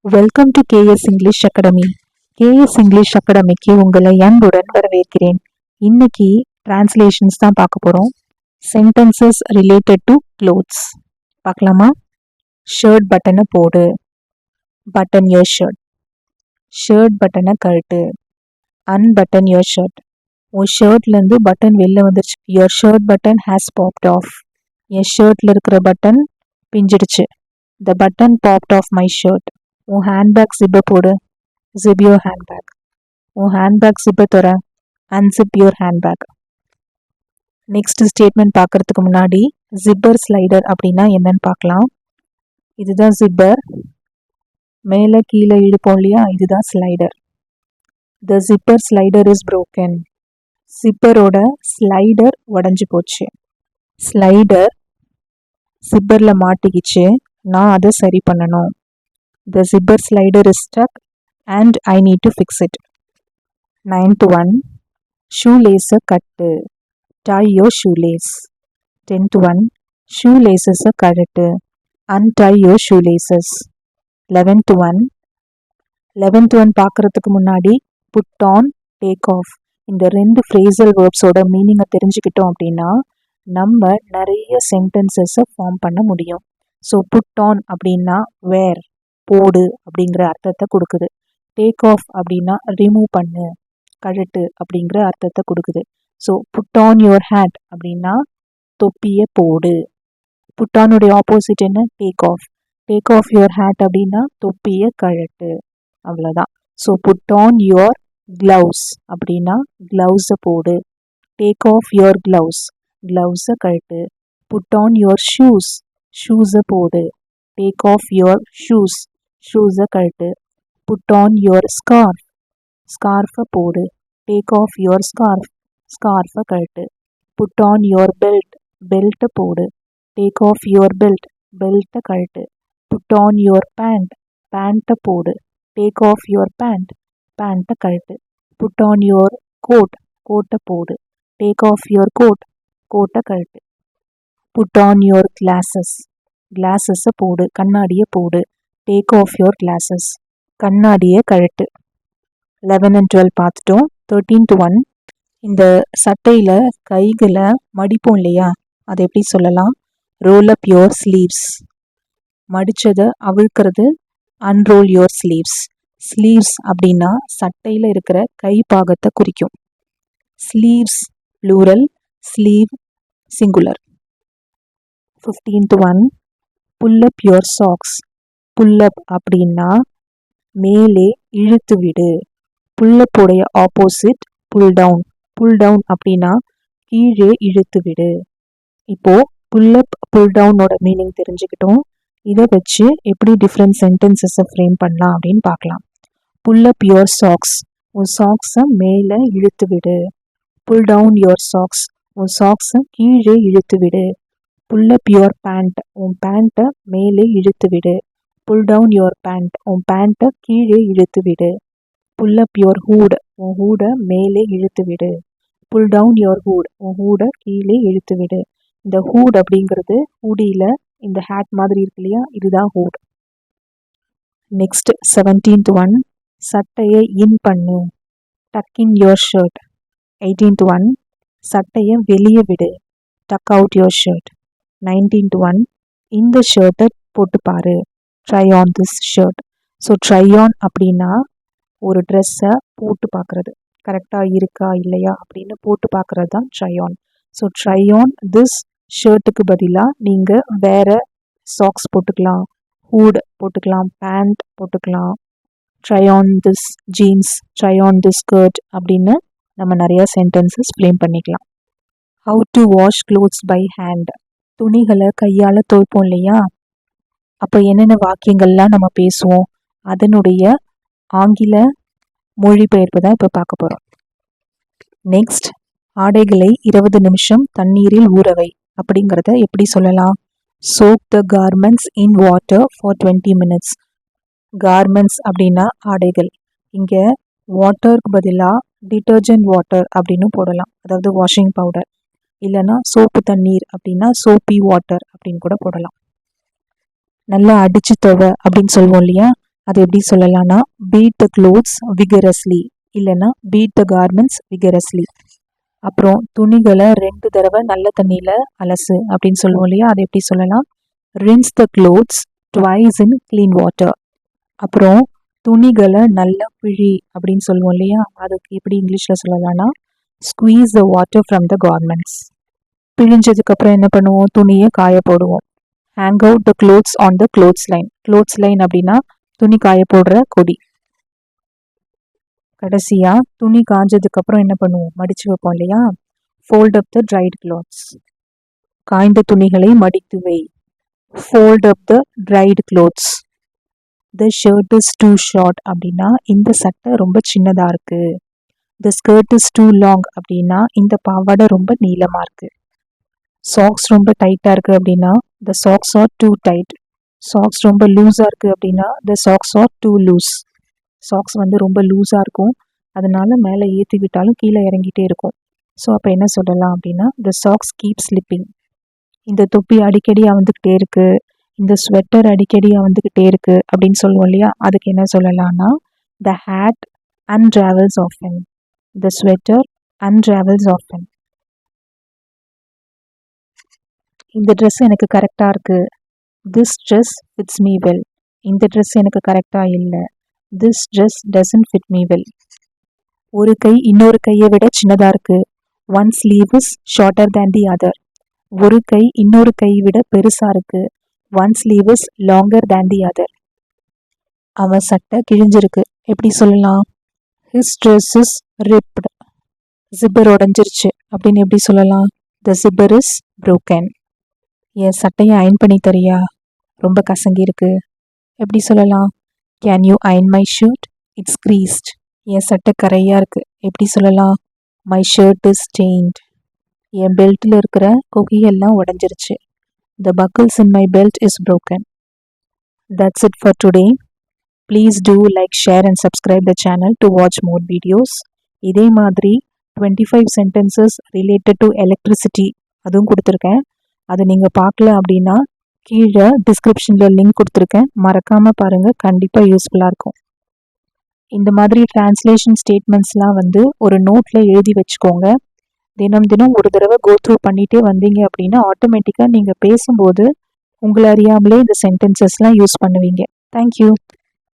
Welcome to KS English academy. KS English அகாடமிக்கு உங்களை அன்புடன் வரவேற்கிறேன். இன்னைக்கு டிரான்ஸ்லேஷன்ஸ் தான் பார்க்க போகிறோம். சென்டென்சஸ் ரிலேட்டட் டு க்ளோத்ஸ் பார்க்கலாமா? ஷர்ட் பட்டனை போடு, பட்டன் யோர் ஷர்ட். ஷர்ட் பட்டனை கழட்டு, அன்பட்டன் யோர் ஷர்ட். உன் ஷர்ட்லேருந்து பட்டன் வெளில வந்துருச்சு. Your shirt button has popped off. என் ஷர்ட்டில் இருக்கிற பட்டன் பிஞ்சிடுச்சு. The button popped off my shirt. உன் ஹேண்ட்பேக் ஜிப்பை போடு, ஜிப் யோர் ஹேண்ட்பேக். உன் ஹேண்ட்பேக் ஜிப்பை தர, unzip your handbag. Next statement பார்க்கறதுக்கு முன்னாடி ஜிப்பர் ஸ்லைடர் அப்படின்னா என்னன்னு பார்க்கலாம். இதுதான் ஜிப்பர், மேலே கீழே இழுப்போம் இல்லையா, இதுதான் slider. The zipper slider is broken. ஜிப்பரோட ஸ்லைடர் உடஞ்சி போச்சு. ஸ்லைடர் ஜிப்பரில் மாட்டிக்கிச்சு, நான் அதை சரி பண்ணணும். The zipper slider is stuck and I need to fix it. 9th one, shoelace cut, tie your shoelace. 10th one, shoelaces கழட்டு, untie your shoelaces. 11th one பார்க்கறதுக்கு முன்னாடி put on, take off இந்த ரெண்டு phrasal verbsோட மீனிங்கை தெரிஞ்சுக்கிட்டோம் அப்படின்னா நம்ம நிறைய சென்டென்சஸை form பண்ண முடியும். ஸோ put on அப்படின்னா wear, போடு அப்படிங்கிற அர்த்தத்தை கொடுக்குது. டேக் ஆஃப் அப்படின்னா ரிமூவ் பண்ணு, கழட்டு அப்படிங்கிற அர்த்தத்தை கொடுக்குது. So put on your hat அப்படின்னா தொப்பியை போடு. புட் ஆனுடைய ஆப்போசிட் என்ன? Take off. Take off your hat அப்படின்னா தொப்பியை கழட்டு, அவ்வளோதான். So put on your gloves அப்படின்னா க்ளவுஸை போடு. டேக் ஆஃப் யுவர் க்ளவுஸ், க்ளவுஸை கழட்டு. புட் ஆன் யுவர் ஷூஸ், ஷூஸை போடு. டேக் ஆஃப் யுவர் ஷூஸ், ஷூஸை கழட்டு. புட் ஆன் யுவர் ஸ்கார்ஃப், ஸ்கார்ஃபை போடு. டேக் ஆஃப் யுவர் ஸ்கார்ஃப், ஸ்கார்ஃபை கழட்டு. புட் ஆன் யுவர் பெல்ட், பெல்ட்டை போடு. டேக் ஆஃப் யுவர் பெல்ட், பெல்ட்டை கழட்டு. புட் ஆன் யுவர் பேண்ட், பேண்ட்டை போடு. டேக் ஆஃப் யுவர் பேண்ட், பேண்ட்டை கழட்டு. புட் ஆன் யுவர் கோட், கோட்டை போடு. டேக் ஆஃப் யுவர் கோட், கோட்டை கழட்டு. புட் ஆன் யுவர் கிளாஸஸ், கிளாஸஸை போடு, கண்ணாடியை போடு. டேக் ஆஃப் யுவர் கிளாஸஸ், கண்ணாடியை கழட்டு. 11 and 12 பார்த்துட்டோம். 13th one, இந்த சட்டையில் கைகளை மடிப்போம் இல்லையா, அதை எப்படி சொல்லலாம்? Roll up your sleeves. மடித்ததை அவிழ்க்கிறது அன்ரோல் யுவர் ஸ்லீவ்ஸ். ஸ்லீவ்ஸ் அப்படின்னா சட்டையில் இருக்கிற கை பாகத்தை குறிக்கும். Sleeves plural, sleeve singular. 15th one, pull up your socks. Pull up அப்படின்னா மேலே இழுத்து விடு. புல்லப்போடைய opposite pull down. Pull down அப்படின்னா கீழே இழுத்து விடு. இப்போ புல்லப் புல் டவுனோட மீனிங் தெரிஞ்சுக்கிட்டோம். இதை வச்சு எப்படி டிஃப்ரெண்ட் சென்டென்சஸை ஃப்ரேம் பண்ணலாம் அப்படின்னு பார்க்கலாம். புல்லப் யுவர் சாக்ஸ், உன் சாக்ஸை மேலே இழுத்து விடு. புல் டவுன் யுவர் சாக்ஸ், உன் சாக்ஸை கீழே இழுத்து விடு. புல்லப் யுவர் பேண்ட், உன் பேண்ட்டை மேலே இழுத்து விடு. புல் டவுன் யுவர் பேண்ட், உன் பேண்ட்டை கீழே இழுத்து விடு. புல் அப் யுவர் ஹூட், உன் ஹூடை மேலே இழுத்து விடு. புல் டவுன் யுவர் ஹூட், உன் ஹூடை கீழே இழுத்து விடு. இந்த ஹூட் அப்படிங்கிறது ஹூடியில் இந்த ஹேட் மாதிரி இருக்கு இல்லையா, இதுதான் ஹூட். நெக்ஸ்ட் 17th one, சட்டையை இன் பண்ணு, tuck in your shirt. 18th one, சட்டையை வெளியே விடு, tuck out your shirt. 19th one, இந்த ஷர்ட்டை போட்டு பாரு, try on this shirt. So try on அப்படின்னா ஒரு ட்ரெஸ்ஸை போட்டு பார்க்குறது, கரெக்டாக இருக்கா இல்லையா அப்படின்னு போட்டு பார்க்குறது தான் try on. So try on this ஷர்ட்டுக்கு பதிலாக நீங்கள் வேறு சாக்ஸ் போட்டுக்கலாம், ஹூட் போட்டுக்கலாம், பேண்ட் போட்டுக்கலாம். Try on this jeans, try on this skirt அப்படின்னு நம்ம நிறையா சென்டென்சஸ் ஃப்ரேம் பண்ணிக்கலாம். How to wash clothes by hand. துணிகளை கையால் துவைப்போம் இல்லையா, அப்போ என்னென்ன வாக்கியங்கள்லாம் நம்ம பேசுவோம், அதனுடைய ஆங்கில மொழிபெயர்ப்பு தான் இப்போ பார்க்க போகிறோம். நெக்ஸ்ட், ஆடைகளை 20 நிமிஷம் தண்ணீரில் ஊறவை அப்படிங்கிறத எப்படி சொல்லலாம்? Soak the garments in water for 20 minutes. Garments அப்படின்னா ஆடைகள். இங்கே வாட்டருக்கு பதிலாக டிட்டர்ஜென்ட் வாட்டர் அப்படின்னு போடலாம், அதாவது வாஷிங் பவுடர். இல்லைன்னா சோப்பு தண்ணீர் அப்படின்னா சோப்பி வாட்டர் அப்படின்னு கூட போடலாம். நல்லா அடித்து துவை அப்படின்னு சொல்லுவோம் இல்லையா, அது எப்படி சொல்லலாம்னா beat the clothes vigorously இல்லைன்னா beat the garments vigorously. அப்புறம் துணிகளை 2 தடவை நல்ல தண்ணியில அலசு அப்படின்னு சொல்லுவோம் இல்லையா, அது எப்படி சொல்லலாம், rinse the clothes twice in clean water. அப்புறம் துணிகளை நல்லா பிழி அப்படின்னு சொல்லுவோம் இல்லையா, அதுக்கு எப்படி இங்கிலீஷ்ல சொல்லலாம்னா squeeze the water from the garments. பிழிஞ்சதுக்கு அப்புறம் என்ன பண்ணுவோம், துணியை காய போடுவோம். hang out the clothes on the clothes line. clothes line அப்படின்னா துணி காய போடுற கொடி. கடைசியா துணி காஞ்சதுக்கு அப்புறம் என்ன பண்ணுவோம், மடிச்சு வைப்போம் இல்லையா, fold up the dried clothes. காய்ந்த துணிகளை மடித்து வை. fold up the dried clothes. the shirt is too short அப்படின்னா இந்த சட்டை ரொம்ப சின்னதா இருக்கு. the skirt is too long அப்படின்னா இந்த பாவாடை ரொம்ப நீளமா இருக்கு. socks ரொம்ப டைட்டா இருக்கு அப்படின்னா the socks are too tight. socks ரொம்ப லூஸா இருக்கு அப்படின்னா the socks are too loose. socks வந்து ரொம்ப லூஸா இருக்கும், அதனால மேலே ஏற்றி விட்டாலும் கீழே இறங்கிட்டே இருக்கும். ஸோ அப்போ என்ன சொல்லலாம் அப்படின்னா the socks keep slipping. இந்த தொப்பி அடிக்கடி வந்துக்கிட்டே இருக்கு, இந்த ஸ்வெட்டர் அடிக்கடி வந்துக்கிட்டே இருக்கு அப்படின்னு சொல்லுவோம் இல்லையா, அதுக்கு என்ன சொல்லலாம்னா the hat unravels often. the sweater unravels often. இந்த ட்ரெஸ் எனக்கு கரெக்டாக இருக்கு, this dress fits me well. இந்த ட்ரெஸ் எனக்கு கரெக்டாக இல்லை, this dress doesn't fit me well. ஒரு கை இன்னொரு கையை விட சின்னதாக இருக்கு, one sleeve is shorter than the other. ஒரு கை இன்னொரு கை விட பெருசா இருக்கு, one sleeve is longer than the other. அவன் சட்டை கிழிஞ்சிருக்கு, எப்படி சொல்லலாம், his dress is ripped. zipper உடஞ்சிருச்சு அப்படின்னு எப்படி சொல்லலாம், the zipper is broken. என் சட்டையை அயன் பண்ணி தரியா, ரொம்ப கசங்கி இருக்கு, எப்படி சொல்லலாம், can you iron my shirt, it's creased. என் சட்டை கரையா இருக்கு, எப்படி சொல்லலாம், my shirt is stained. என் பெல்ட்டில் இருக்கிற கொகியெல்லாம் உடஞ்சிருச்சு, the buckles in my belt is broken. That's it for today. Please do like, share and subscribe the channel to watch more videos. இதே மாதிரி 25 sentences related to electricity அதுவும் கொடுத்துருக்கேன், அதை நீங்கள் பார்க்கல அப்படின்னா கீழே டிஸ்கிரிப்ஷனில் லிங்க் கொடுத்துருக்கேன், மறக்காமல் பாருங்கள், கண்டிப்பாக யூஸ்ஃபுல்லாக இருக்கும். இந்த மாதிரி டிரான்ஸ்லேஷன் ஸ்டேட்மெண்ட்ஸ்லாம் ஒரு நோட்டில் எழுதி வச்சுக்கோங்க. தினம் தினம் ஒரு தடவை கோத்ரூ பண்ணிகிட்டே வந்தீங்க அப்படின்னா ஆட்டோமேட்டிக்காக நீங்கள் பேசும்போது உங்களை அறியாமலே இந்த சென்டென்சஸ்லாம் யூஸ் பண்ணுவீங்க. தேங்க்யூ.